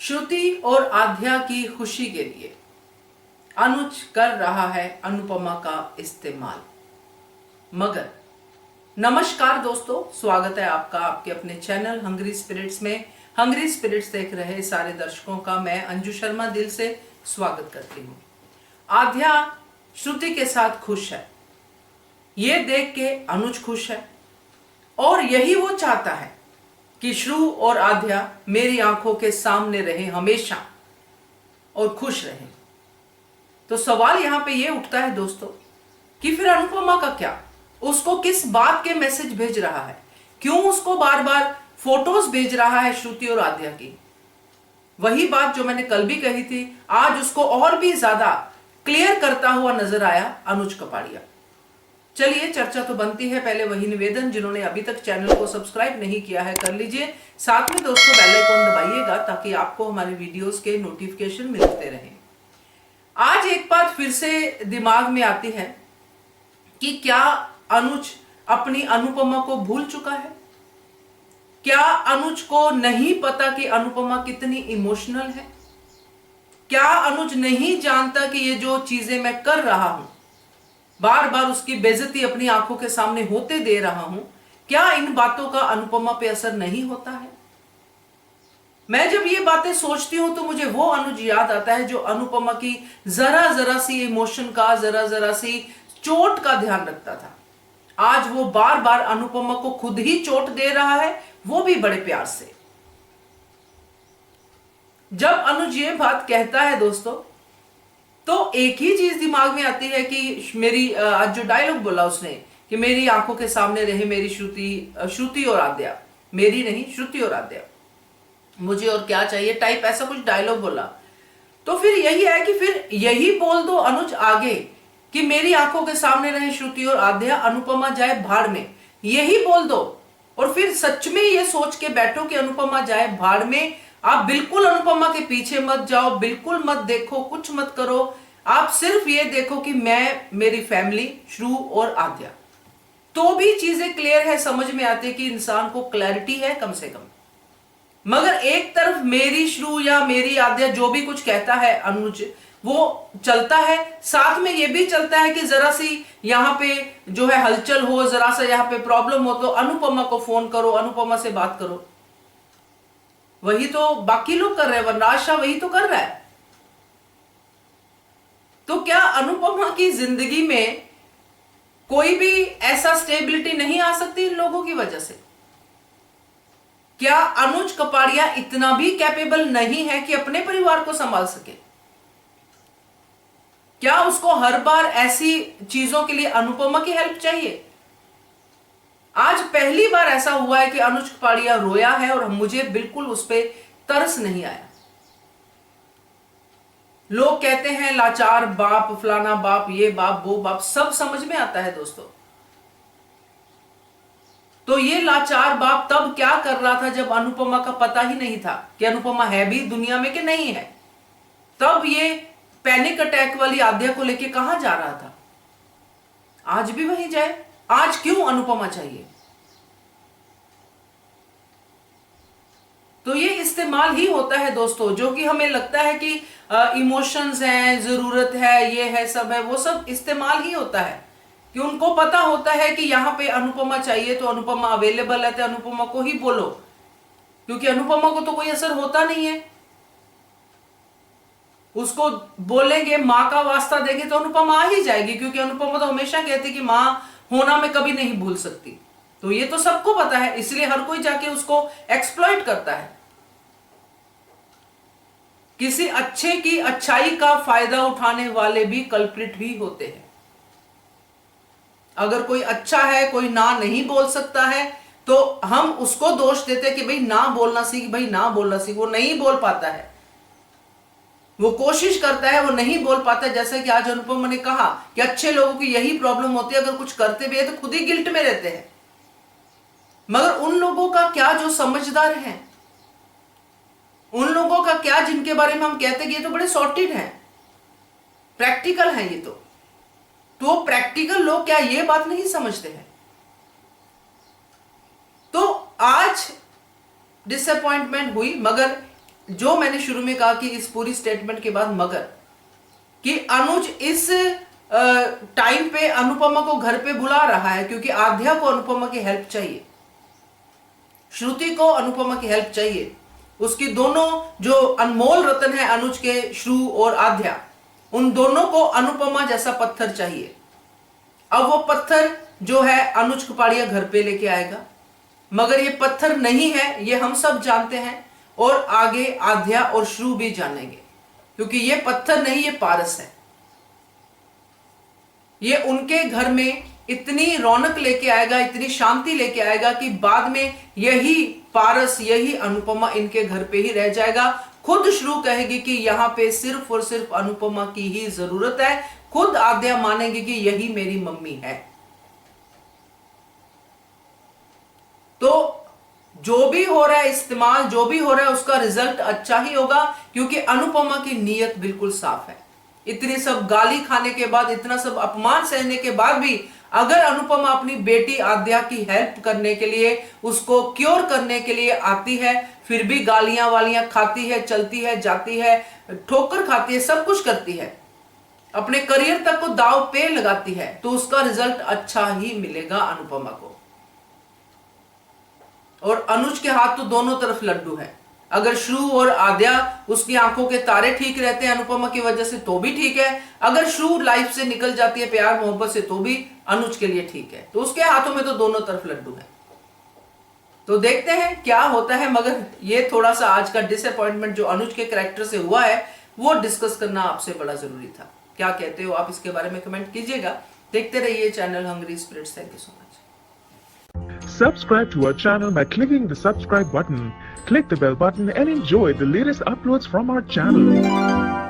श्रुति और आध्या की खुशी के लिए अनुज कर रहा है अनुपमा का इस्तेमाल। मगर नमस्कार दोस्तों, स्वागत है आपका आपके अपने चैनल हंग्री स्पिरिट्स में। हंग्री स्पिरिट्स देख रहे सारे दर्शकों का मैं अंजू शर्मा दिल से स्वागत करती हूँ। आध्या श्रुति के साथ खुश है, ये देख के अनुज खुश है और यही वो चाहता है कि श्रु और आध्या मेरी आंखों के सामने रहे हमेशा और खुश रहे। तो सवाल यहां पे ये उठता है दोस्तों कि फिर अनुपमा का क्या, उसको किस बात के मैसेज भेज रहा है, क्यों उसको बार बार फोटोज भेज रहा है श्रुति और आध्या की। वही बात जो मैंने कल भी कही थी, आज उसको और भी ज्यादा क्लियर करता हुआ नजर आया अनुज कपाड़िया। चलिए चर्चा तो बनती है, पहले वही निवेदन, जिन्होंने अभी तक चैनल को सब्सक्राइब नहीं किया है कर लीजिए, साथ में दोस्तों बेल आइकॉन दबाइएगा ताकि आपको हमारे वीडियोस के नोटिफिकेशन मिलते रहें। आज एक बात फिर से दिमाग में आती है कि क्या अनुज अपनी अनुपमा को भूल चुका है? क्या अनुज को नहीं पता कि अनुपमा कितनी इमोशनल है? क्या अनुज नहीं जानता कि ये जो चीजें मैं कर रहा हूं, बार बार उसकी बेइज्जती अपनी आंखों के सामने होते दे रहा हूं, क्या इन बातों का अनुपमा पे असर नहीं होता है? मैं जब ये बातें सोचती हूं तो मुझे वो अनुज याद आता है जो अनुपमा की जरा जरा सी इमोशन का, जरा जरा सी चोट का ध्यान रखता था। आज वो बार बार अनुपमा को खुद ही चोट दे रहा है, वो भी बड़े प्यार से। जब अनुज ये बात कहता है दोस्तों तो एक ही चीज दिमाग में आती है कि मेरी आज जो डायलॉग बोला उसने कि मेरी आंखों के सामने रहे मेरी श्रुति और आद्या, मेरी नहीं श्रुति और आद्या, मुझे और क्या चाहिए टाइप ऐसा कुछ डायलॉग बोला। तो फिर यही है कि फिर यही बोल दो अनुज आगे कि मेरी आंखों के सामने रहे श्रुति और आद्या, अनुपमा जाए भाड़ में, यही बोल दो। और फिर सच में ये सोच के बैठो कि अनुपमा जाए भाड़ में, आप बिल्कुल अनुपमा के पीछे मत जाओ, बिल्कुल मत देखो, कुछ मत करो, आप सिर्फ ये देखो कि मैं, मेरी फैमिली, श्रु और आद्या। तो भी चीजें क्लियर है, समझ में आती है कि इंसान को क्लैरिटी है कम से कम। मगर एक तरफ मेरी श्रु या मेरी आद्या जो भी कुछ कहता है अनुज, वो चलता है, साथ में ये भी चलता है कि जरा सी यहां पे जो है हलचल हो, जरा सा यहां पे प्रॉब्लम हो तो अनुपमा को फोन करो, अनुपमा से बात करो। वही तो बाकी लोग कर रहे हैं, वरनाज शाह वही तो कर रहा है। तो क्या अनुपमा की जिंदगी में कोई भी ऐसा स्टेबिलिटी नहीं आ सकती इन लोगों की वजह से? क्या अनुज कपाड़िया इतना भी कैपेबल नहीं है कि अपने परिवार को संभाल सके? क्या उसको हर बार ऐसी चीजों के लिए अनुपमा की हेल्प चाहिए? आज पहली बार ऐसा हुआ है कि अनुज कपाड़िया रोया है और मुझे बिल्कुल उस पर तरस नहीं आया। लोग कहते हैं लाचार बाप, फलाना बाप, ये बाप, वो बाप, सब समझ में आता है दोस्तों। तो ये लाचार बाप तब क्या कर रहा था जब अनुपमा का पता ही नहीं था कि अनुपमा है भी दुनिया में कि नहीं है? तब ये पैनिक अटैक वाली आद्या को लेके कहां जा रहा था? आज भी वहीं जाए। आज क्यों अनुपमा चाहिए? तो ये इस्तेमाल ही होता है दोस्तों, जो कि हमें लगता है कि इमोशंस हैं, जरूरत है, ये है, सब है, वो सब इस्तेमाल ही होता है कि उनको पता होता है कि यहां पे अनुपमा चाहिए तो अनुपमा अवेलेबल है तो अनुपमा को ही बोलो, क्योंकि अनुपमा को तो कोई असर होता नहीं है। उसको बोलेंगे, मां का वास्ता देंगे तो अनुपमा आ ही जाएगी, क्योंकि अनुपमा तो हमेशा कहती कि मां होना मैं कभी नहीं भूल सकती। तो ये तो सबको पता है, इसलिए हर कोई जाके उसको एक्सप्लॉइट करता है। किसी अच्छे की अच्छाई का फायदा उठाने वाले भी कल्प्रिट ही होते हैं। अगर कोई अच्छा है, कोई ना नहीं बोल सकता है, तो हम उसको दोष देते कि भाई ना बोलना सीख, भाई ना बोलना सीख। वो नहीं बोल पाता है, वो कोशिश करता है, वो नहीं बोल पाता। जैसे कि आज अनुपमा ने कहा कि अच्छे लोगों की यही प्रॉब्लम होती है, अगर कुछ करते भी है तो खुद ही गिल्ट में रहते हैं। मगर उन लोगों का क्या जो समझदार हैं, उन लोगों का क्या जिनके बारे में हम कहते हैं कि ये तो बड़े सॉर्टेड हैं, प्रैक्टिकल हैं ये तो प्रैक्टिकल लोग क्या ये बात नहीं समझते हैं? तो आज डिसअपॉइंटमेंट हुई, मगर जो मैंने शुरू में कहा कि इस पूरी स्टेटमेंट के बाद मगर कि अनुज इस टाइम पे अनुपमा को घर पे बुला रहा है क्योंकि आध्या को अनुपमा की हेल्प चाहिए, श्रुति को अनुपमा की हेल्प चाहिए। उसकी दोनों जो अनमोल रतन है अनुज के, श्रु और आध्या, उन दोनों को अनुपमा जैसा पत्थर चाहिए। अब वो पत्थर जो है अनुज कुपाड़िया घर पे लेके आएगा, मगर ये पत्थर नहीं है, ये हम सब जानते हैं और आगे आध्या और श्रु भी जानेंगे, क्योंकि ये पत्थर नहीं, ये पारस है। ये उनके घर में इतनी रौनक लेके आएगा, इतनी शांति लेके आएगा कि बाद में यही पारस, यही अनुपमा इनके घर पे ही रह जाएगा। खुद श्रु कहेगी कि यहां पे सिर्फ और सिर्फ अनुपमा की ही जरूरत है। खुद आद्या मानेगी कि यही मेरी मम्मी है। तो जो भी हो रहा है इस्तेमाल, जो भी हो रहा है उसका रिजल्ट अच्छा ही होगा, क्योंकि अनुपमा की नीयत बिल्कुल साफ है। इतनी सब गाली खाने के बाद, इतना सब अपमान सहने के बाद भी अगर अनुपमा अपनी बेटी आद्या की हेल्प करने के लिए, उसको क्योर करने के लिए आती है, फिर भी गालियां वालियां खाती है, चलती है, जाती है, ठोकर खाती है, सब कुछ करती है, अपने करियर तक को दाव पे लगाती है, तो उसका रिजल्ट अच्छा ही मिलेगा अनुपमा को। और अनुज के हाथ तो दोनों तरफ लड्डू है। अगर श्रु और आद्या, उसकी आंखों के तारे ठीक रहते हैं अनुपमा की वजह से तो भी ठीक है, अगर श्रु लाइफ से निकल जाती है प्यार मोहब्बत से तो भी अनुज के लिए ठीक है। तो उसके हाथों में तो दोनों तरफ लड्डू है। तो देखते हैं क्या होता है, मगर ये थोड़ा सा आज का डिसअपॉइंटमेंट जो अनुज के कैरेक्टर से हुआ है वो डिस्कस करना आपसे बड़ा जरूरी था। क्या कहते हो आप इसके बारे में कमेंट कीजिएगा। देखते रहिए channel Hungry Spirits. Thank you so much. Subscribe to our channel by clicking the subscribe button. Click the bell button and enjoy the latest uploads from our channel.